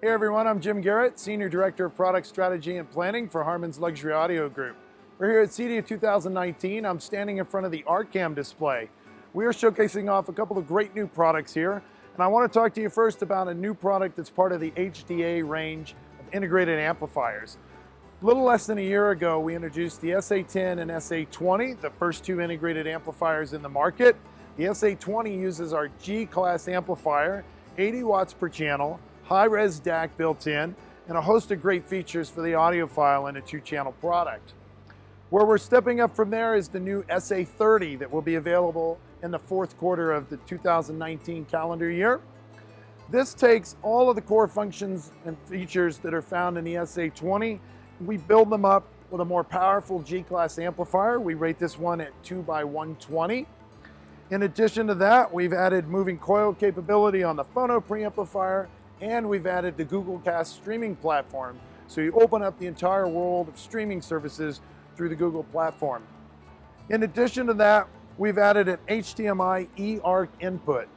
Hey everyone, I'm Jim Garrett, Senior Director of Product Strategy and Planning for Harman's Luxury Audio Group. We're here at CEDIA 2019. I'm standing in front of the Arcam display. We are showcasing off a couple of great new products here, and I want to talk to you first about a new product that's part of the HDA range of integrated amplifiers. A little less than a year ago, we introduced the SA10 and SA20, the first two integrated amplifiers in the market. The SA20 uses our G-class amplifier, 80 watts per channel, high-res DAC built in, and a host of great features for the audiophile in a two-channel product. Where we're stepping up from there is the new SA30 that will be available in the fourth quarter of the 2019 calendar year. This takes all of the core functions and features that are found in the SA20. We build them up with a more powerful G-class amplifier. We rate this one at 2x120. In addition to that, we've added moving coil capability on the phono preamplifier, and we've added the Google Cast streaming platform. So you open up the entire world of streaming services through the Google platform. In addition to that, we've added an HDMI eARC input.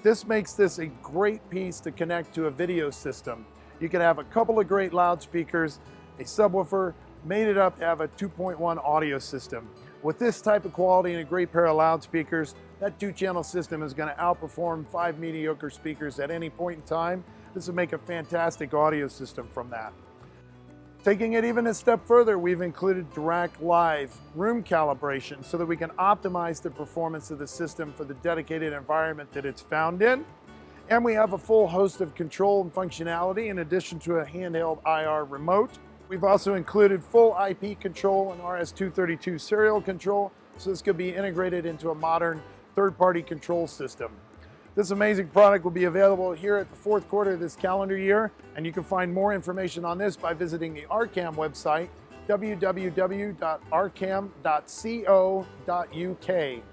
This makes this a great piece to connect to a video system. You can have a couple of great loudspeakers, a subwoofer, made it up to have a 2.1 audio system. With this type of quality and a great pair of loudspeakers, that two-channel system is going to outperform 5 mediocre speakers at any point in time. This will make a fantastic audio system from that. Taking it even a step further, we've included Dirac Live room calibration so that we can optimize the performance of the system for the dedicated environment that it's found in. And we have a full host of control and functionality in addition to a handheld IR remote. We've also included full IP control and RS-232 serial control, so this could be integrated into a modern third-party control system. This amazing product will be available here at the fourth quarter of this calendar year, and you can find more information on this by visiting the Arcam website, www.arcam.co.uk.